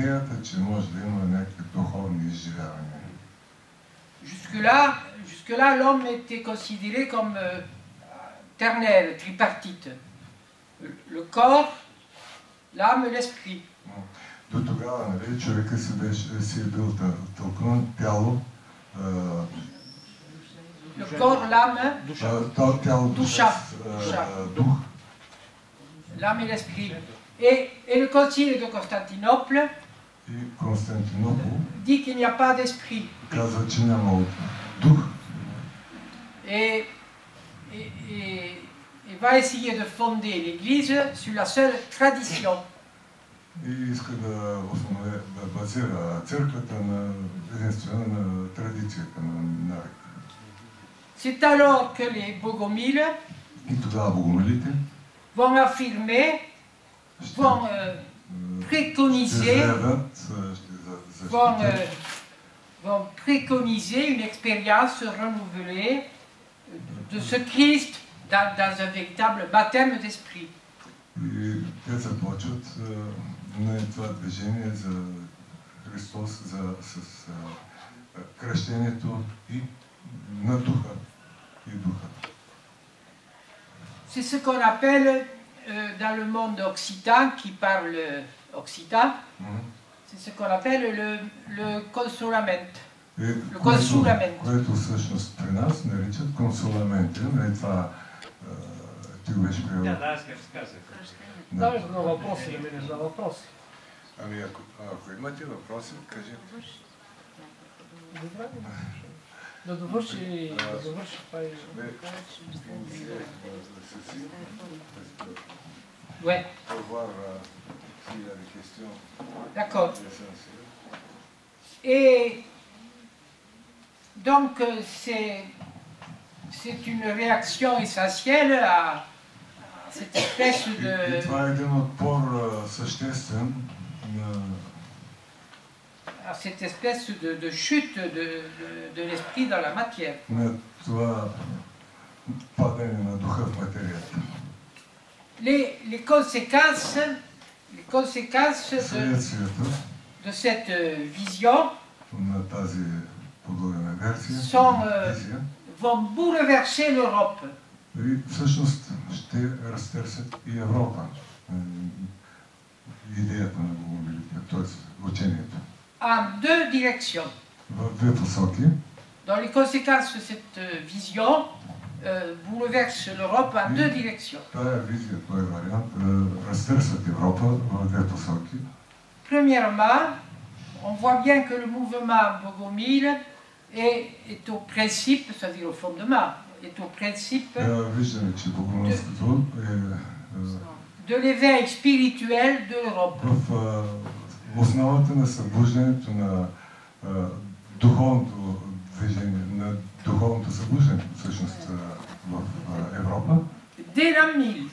идеята, че може да има някакви духовни изживявания. Jusque-là, l'homme était considéré comme ternel, tripartite. Le corps, l'âme et l'esprit. До тогава, нали, човека си е бил тълкуван тяло, le corps, l'âme, дух. L'âme et l'esprit. Et le concile de Constantinople dit qu'il n'y a pas d'esprit. Et va essayer de fonder l'Église sur la seule tradition. C'est alors que les bogomiles vont affirmer, vont préconiser une expérience renouvelée de ce Christ dans un véritable baptême d'esprit. C'est ce qu'on appelle dans le monde occitan, qui parle occitan, c'est ce qu'on appelle le consolament. Le consolament. Давай на въпроси, или не за въпроси. Ами ако имате въпроси, кажете. Добре. Да довърши това и... Ouais. D'accord. Et donc c'est une réaction essentielle à cette espèce de... à cette espèce de chute de l'esprit dans la matière. Les conséquences de cette vision vont bouleverser l'Europe. En deux directions. Donc les conséquences de cette vision bouleversent l'Europe en deux directions. Premièrement, on voit bien que le mouvement bogomile est au principe, c'est-à-dire au fondement, est au principe de l'éveil spirituel de l'Europe. Dès l'an 1000.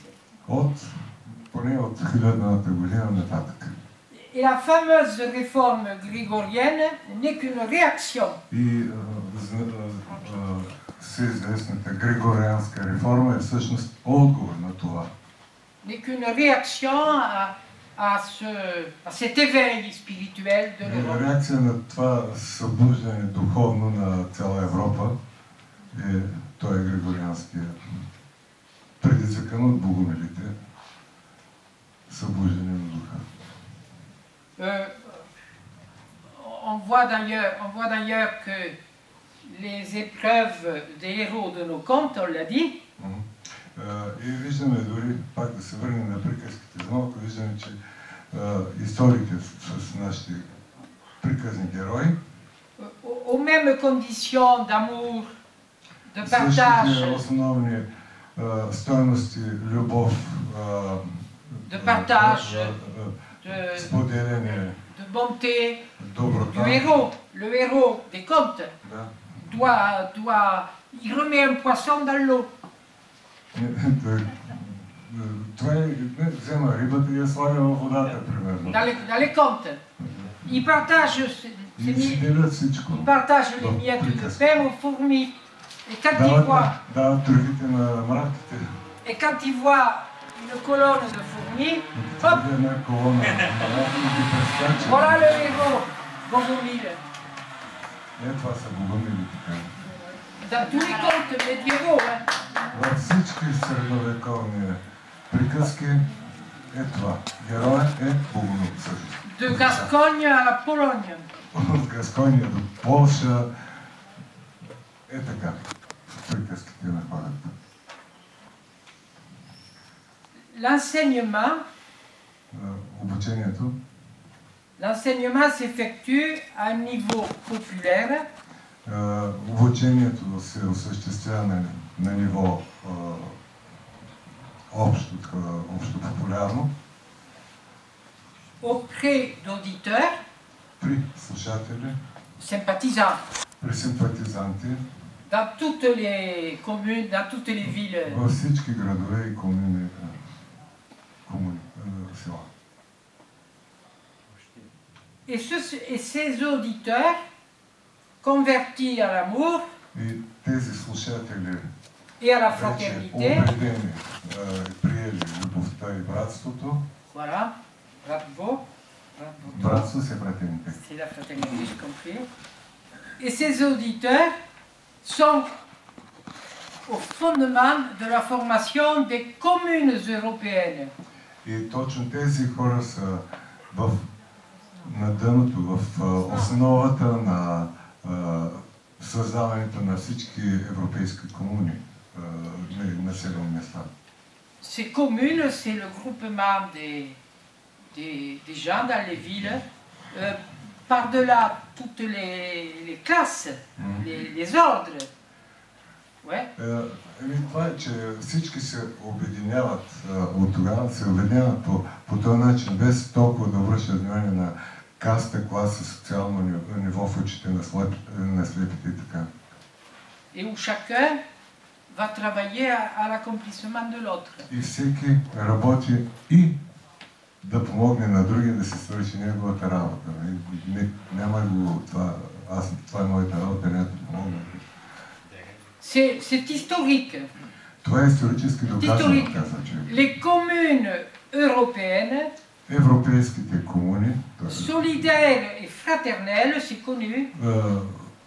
Et la fameuse réforme grégorienne n'est qu'une réaction. N'est qu'une réaction à cet éveil spirituel de l'Europe. On voit d'ailleurs que les épreuves des héros de nos contes, on l'a dit, и виждаме дори, пак да се върнем на приказките за малко, виждаме, че историите с нашите приказни герои aux mêmes conditions d'amour, de partage, основни стойности, любов, de partage, споделяне, de bonté доброта. du héros. Le héros des contes il remet un poisson dans l'eau. Dans les contes. Il partage les miettes de pain aux fourmis. Et quand il voit une colonne de fourmis. Hop, Една колона и ги прескача. voilà le héros, Bogomil. Това са богомили така. Dans tous les contes médiévaux, hein. Във всички средновековни приказки това. Героят е богомил всъщност. De Gascogne à la Pologne. От Гаскония до Полша е така. Приказките на хората. L'enseignement Обучението s'effectue à un niveau populaire. Обучението се осъществява на ниво общо популярно. Auprès d'auditeurs, При слушатели, sympathisants, при симпатизанти, dans toutes les communes, dans toutes les villes. във всички градове и комуни, села. Et ces auditeurs, convertis à l'amour И тези слушатели et à la вече fraternité, убедени, приели любовта и братството. voilà, bravo, Братство се фратernité. c'est la fraternité, j'ai compris. Et ces auditeurs sont au fondement de la formation des communes européennes. И точно тези хора са на дъното, в основата на създаването на всички европейски комуни, населени места. Ces communes, c'est le groupement des gens dans les villes, par-delà toutes les classes, les ordres. Ouais. Това е, че всички се обединяват от тогава, се обединяват по този начин, без толкова да обръщат внимание на каста, класа, социално ниво в очите на слепите и така. Et où chacun va travailler à l'accomplissement de l'autre. И всеки работи и да помогне на другия да се свърши неговата работа. Няма го това, това е моята работа, не да помогна. C'est historique. Това е исторически доказано, казва човек. Les communes européennes, Европейските комуни, solidaires et fraternelles, c'est connu,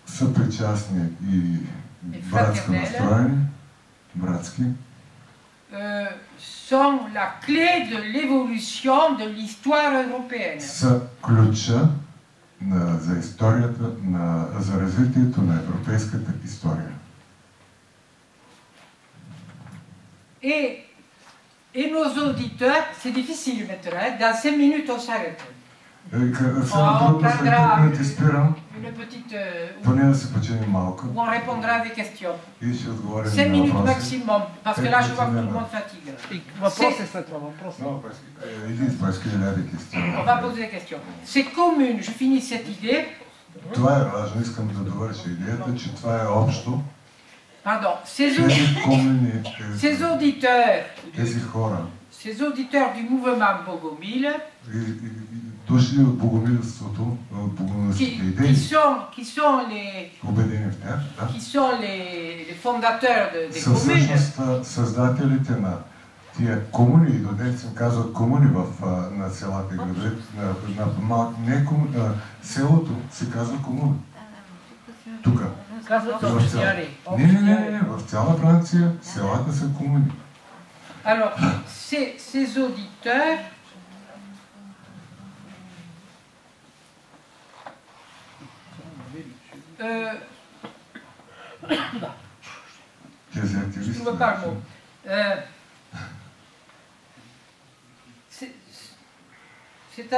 са причастни и братски настроени, братски, sont la clé de l'évolution de l'histoire européenne. са ключа за историята, за развитието на европейската история. Et nos auditeurs, c'est difficile maintenant, dans 5 minutes on s'arrête. On prendra une petite... поне да се починим малко. Où on répondra à des questions. И ще отговорим 5 на minutes въпроси. maximum, parce que là je vois que tout le monde fatigue. Въпроси след това, въпроси. Parce qu'il y a des questions. On va poser des questions. Ces communes, je finis cette idée. Това е важно, искам да довърша идеята, че това е общо. Pardon, ces auditeurs, тези хора, ces auditeurs du mouvement Bogomil, дошли от богомилството, от богомилските идеи, qui sont les fondateurs des са communes. всъщност създателите на тия комуни, и до днес им казват комуни на селата и градовете, селото се казва комуна. Тук. Не, в цяла Франция селата са комуни. Alors, ces auditeurs Тези активисти. Cet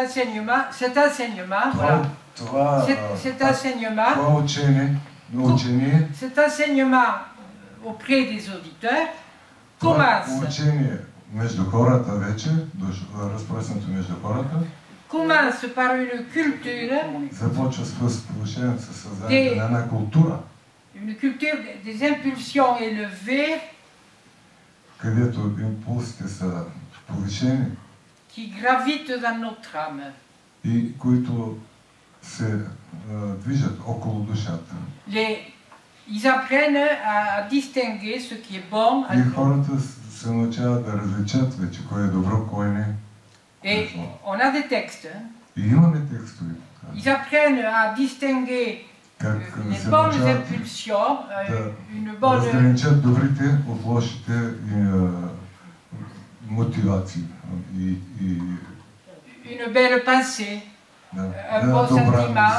enseignement, voilà. Cet enseignement auprès des auditeurs commence par une culture, des impulsions élevées qui gravitent dans notre âme. Ils apprennent à distinguer ce qui est bon. се научават да различат вече кое е добро, кое не. Et on a des textes. Hein. И имаме текстове. Ils apprennent à distinguer les bonnes impulsions, une bonne... разграничат добрите от лошите мотивации. Une belle pensée, un bon sentiment,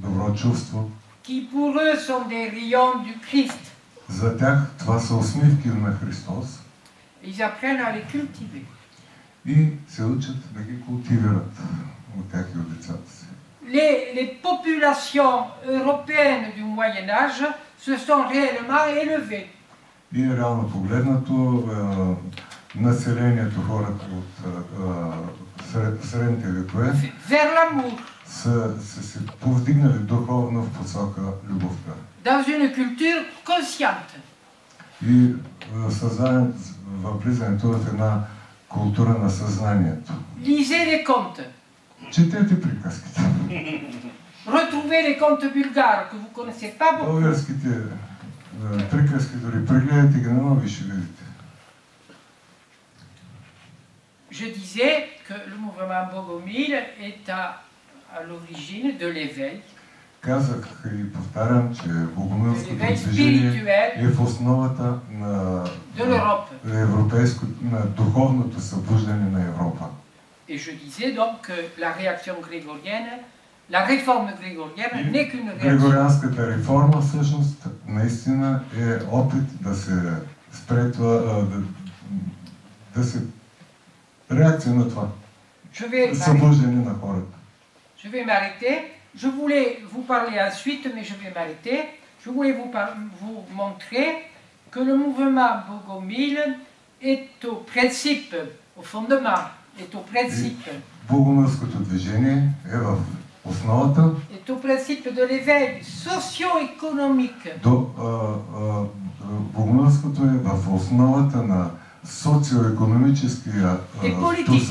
добро чувство. Qui pour eux sont des rayons du Christ. За тях това са усмивки на Христос. Ils apprennent à les cultiver. И се учат да ги култивират от тях и от децата си. Les populations européennes du Moyen Âge se sont réellement élevées. И реално погледнато, населението, хората от средните векове са се повдигнали духовно в посока любовта. Dans une culture consciente. И влизането в една култура на съзнанието. Lisez les contes. Четете приказките. Retrouvez les contes bulgares que vous connaissez pas beaucoup. Българските приказки, дори прегледайте ги наново и ще видите. Je disais que le mouvement Bogomil est à l'origine de l'éveil. Казах и повтарям, че богомилското движение е в основата на духовното събуждане на Европа. Et je disais donc que la réaction grégorienne, la réforme grégorienne n'est qu'une réaction. Григорианската реформа всъщност наистина е опит да се спре това, да се реакция на това събуждане на хората. Je vais m'arrêter. Je voulais vous parler ensuite, mais je vais m'arrêter. Je voulais vous montrer que le mouvement Bogomil est au principe, au fondement, est au principe. Богомилското движение е в основата. Est au principe de l'éveil socio-économique. Богомилското е в основата на социо-економическия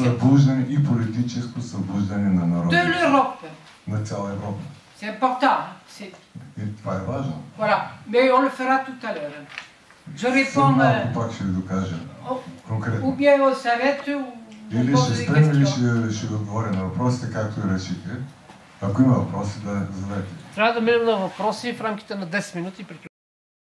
събуждане и политическо събуждане на народа. De l'Europe. На цяла Европа. C'est important. И това е важно. Voilà, mais on le fera tout à l'heure. Je réponds. Пак ще ви докажа конкретно. Ou bien on s'arrête ou или ще спрем, или ще ви отговоря на въпросите, както и решите. Ако има въпроси, да задайте. Трябва да минем на въпроси в рамките на 10 минути.